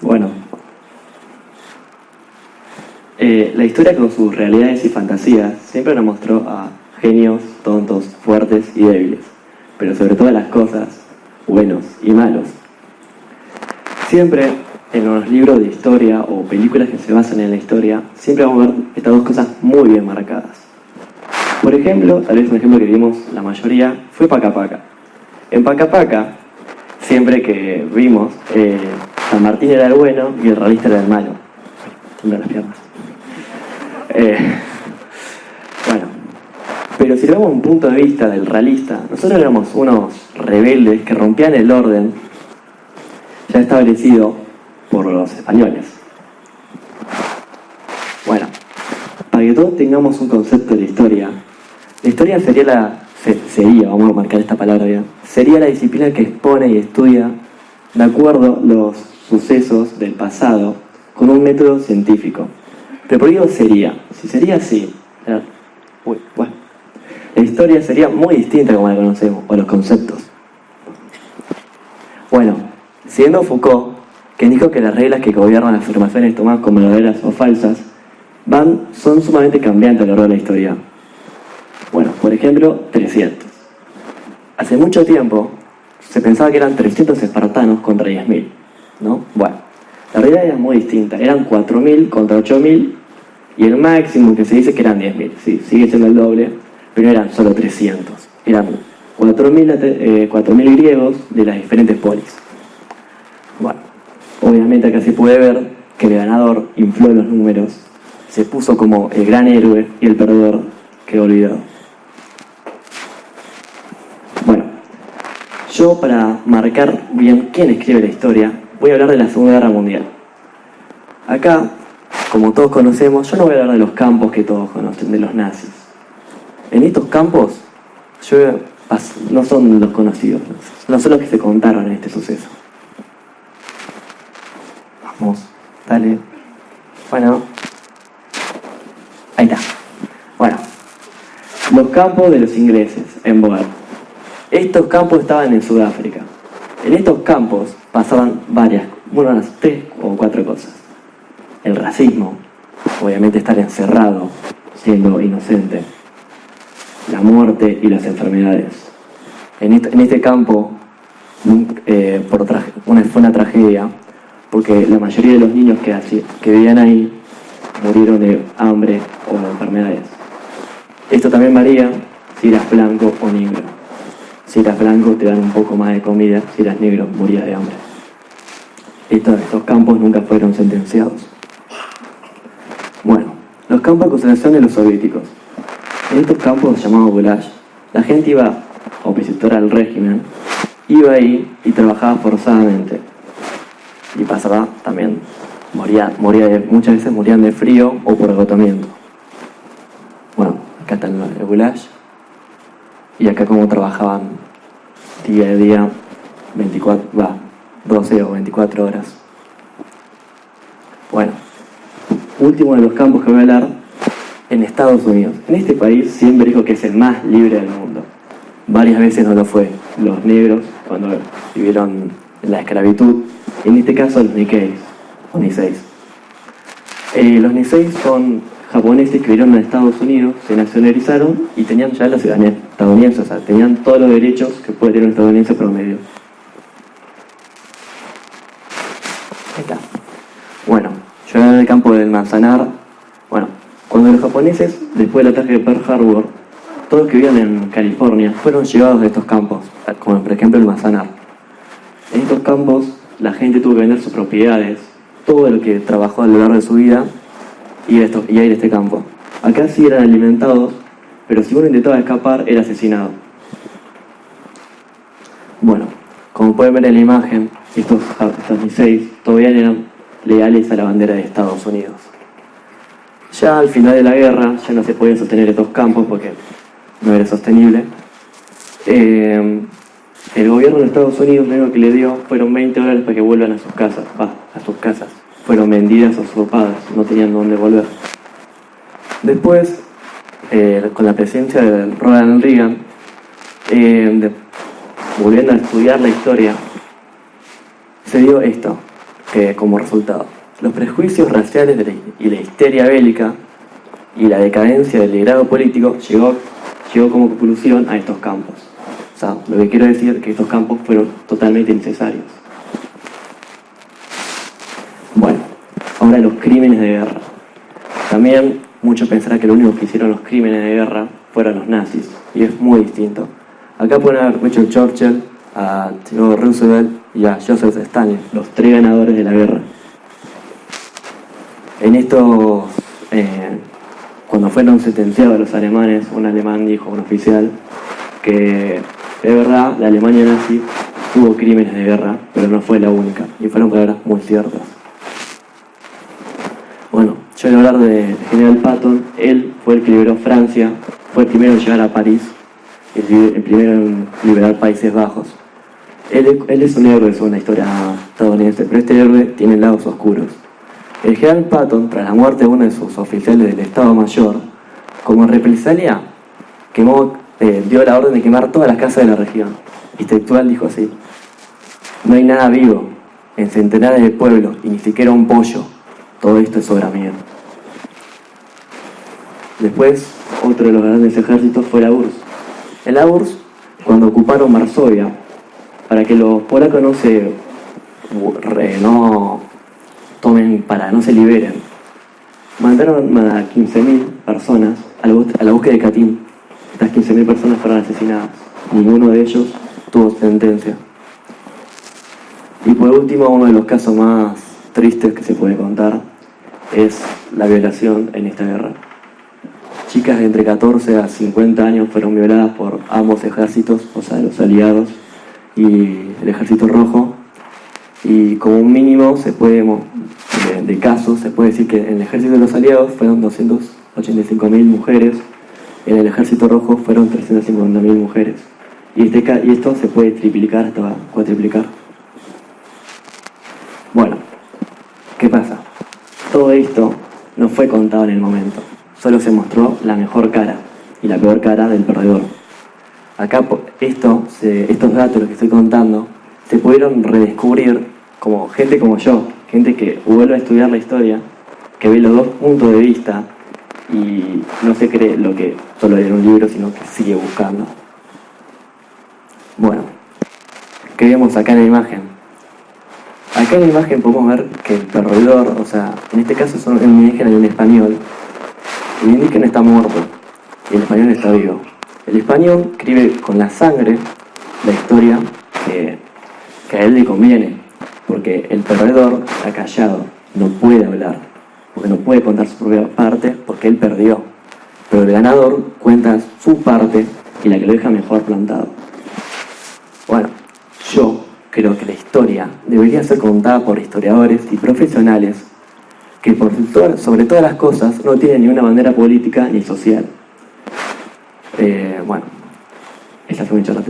Bueno, la historia con sus realidades y fantasías siempre nos mostró a genios, tontos, fuertes y débiles, pero sobre todas las cosas, buenos y malos. Siempre en los libros de historia o películas que se basan en la historia, siempre vamos a ver estas dos cosas muy bien marcadas. Por ejemplo, tal vez un ejemplo que vimos la mayoría fue Paca Paca. En Paca Paca, siempre que vimos, San Martín era el bueno y el realista era el malo. Tiemblan las piernas. Bueno, pero si lo vemos desde un punto de vista del realista, nosotros éramos unos rebeldes que rompían el orden ya establecido por los españoles. Bueno, para que todos tengamos un concepto de la historia sería, vamos a marcar esta palabra bien, sería la disciplina que expone y estudia de acuerdo los sucesos del pasado con un método científico. Pero por ello sería, si sería así, la historia sería muy distinta como la conocemos, o los conceptos. Bueno, siguiendo Foucault, quien dijo que las reglas que gobiernan las afirmaciones tomadas como verdaderas o falsas son sumamente cambiantes a lo largo de la historia. Bueno, por ejemplo, 300. Hace mucho tiempo se pensaba que eran 300 espartanos contra 10.000, ¿no? Bueno, la realidad era muy distinta. Eran 4.000 contra 8.000 y el máximo que se dice que eran 10.000. Sí, sigue siendo el doble, pero eran solo 300. Eran 4.000 griegos de las diferentes polis. Bueno, obviamente acá se puede ver que el ganador infló los números, se puso como el gran héroe y el perdedor quedó olvidado. Bueno, yo para marcar bien quién escribe la historia, voy a hablar de la Segunda Guerra Mundial. Acá, como todos conocemos, yo no voy a hablar de los campos que todos conocen, de los nazis. En estos campos, no son los conocidos, no son los que se contaron en este suceso. Vamos, dale. Bueno, ahí está. Bueno, los campos de los ingleses en Boer. Estos campos estaban en Sudáfrica. En estos campos pasaban unas 3 o 4 cosas. El racismo, obviamente estar encerrado, siendo inocente. La muerte y las enfermedades. En este campo fue una tragedia, porque la mayoría de los niños que vivían ahí murieron de hambre o de enfermedades. Esto también varía si eras blanco o negro. Si eras blanco te dan un poco más de comida, si eras negro morías de hambre. Estos campos nunca fueron sentenciados. Bueno, los campos de concentración de los soviéticos. En estos campos llamados Gulag, la gente opositora al régimen, iba ahí y trabajaba forzadamente. Y pasaba también, muchas veces morían de frío o por agotamiento. Bueno, acá está el Gulag. Y acá como trabajaban día a día, 12 o 24 horas. Bueno, último de los campos que voy a hablar, en Estados Unidos. En este país siempre dijo que es el más libre del mundo. Varias veces no lo fue. Los negros, cuando vivieron la esclavitud, en este caso los Nikkeis, o Niseis. Los Niseis son japoneses que vivieron en Estados Unidos, se nacionalizaron y tenían ya la ciudadanía estadounidense, o sea, tenían todos los derechos que puede tener un estadounidense promedio. Ahí está. Bueno, yo en el campo del Manzanar, cuando los japoneses, después del ataque de Pearl Harbor, todos que vivían en California fueron llevados de estos campos, como por ejemplo el Manzanar. En estos campos la gente tuvo que vender sus propiedades, todo lo que trabajó a lo largo de su vida, y ir a este campo. Acá sí eran alimentados, pero si uno intentaba escapar, era asesinado. Bueno, como pueden ver en la imagen, estos Niseis todavía eran leales a la bandera de Estados Unidos. Ya al final de la guerra, ya no se podían sostener estos campos porque no era sostenible. El gobierno de Estados Unidos lo único que le dio fueron $20 para que vuelvan a sus casas. A sus casas. Fueron vendidas o usurpadas, no tenían dónde volver. Después, con la presencia de Ronald Reagan, volviendo a estudiar la historia, se dio esto. como resultado. Los prejuicios raciales y la histeria bélica y la decadencia del liderazgo político llegó como conclusión a estos campos. O sea, lo que quiero decir es que estos campos fueron totalmente innecesarios. Bueno, ahora los crímenes de guerra. También muchos pensarán que lo único que hicieron los crímenes de guerra fueron los nazis, y es muy distinto. Acá pueden haber Winston Churchill, a Theodore Roosevelt y a Joseph Stalin, los 3 ganadores de la guerra. En estos, cuando fueron sentenciados los alemanes, un alemán dijo, un oficial, que de verdad la Alemania nazi tuvo crímenes de guerra, pero no fue la única, y fueron palabras muy ciertas. Bueno, yo voy a hablar de General Patton. Él fue el que liberó Francia, fue el primero en llegar a París, el primero en liberar Países Bajos. Él es un héroe según la historia estadounidense, pero este héroe tiene lados oscuros. El general Patton, tras la muerte de uno de sus oficiales del Estado Mayor, como represalia, dio la orden de quemar todas las casas de la región. Y textual dijo así: no hay nada vivo en centenares de pueblos y ni siquiera un pollo. Todo esto es obra mía. Después, otro de los grandes ejércitos fue la URSS. En la URSS, cuando ocuparon Varsovia, para que los polacos no se liberen, mandaron a 15.000 personas a la búsqueda de Katyn. Estas 15.000 personas fueron asesinadas. Ninguno de ellos tuvo sentencia. Y por último, uno de los casos más tristes que se puede contar es la violación en esta guerra. Chicas de entre 14 a 50 años fueron violadas por ambos ejércitos, o sea, los aliados y el ejército rojo. Y como un mínimo de casos, se puede decir que en el ejército de los aliados fueron 285.000 mujeres, en el ejército rojo fueron 350.000 mujeres. Y esto se puede triplicar hasta cuatriplicar. Bueno, ¿qué pasa? Todo esto no fue contado en el momento, solo se mostró la mejor cara y la peor cara del perdedor. Acá estos datos, los que estoy contando, se pudieron redescubrir como gente como yo, gente que vuelve a estudiar la historia, que ve los dos puntos de vista y no se cree lo que solo lee en un libro, sino que sigue buscando. Bueno, ¿qué vemos acá en la imagen? Acá en la imagen podemos ver que el perdedor, o sea, en este caso son el indígena y el español. El indígena está muerto y el español está vivo. El español escribe con la sangre la historia que a él le conviene, porque el perdedor está callado, no puede hablar, porque no puede contar su propia parte, porque él perdió. Pero el ganador cuenta su parte y la que lo deja mejor plantado. Bueno, yo creo que la historia debería ser contada por historiadores y profesionales que sobre todas las cosas no tienen ni una bandera política ni social. Bueno, esa fue mi charla.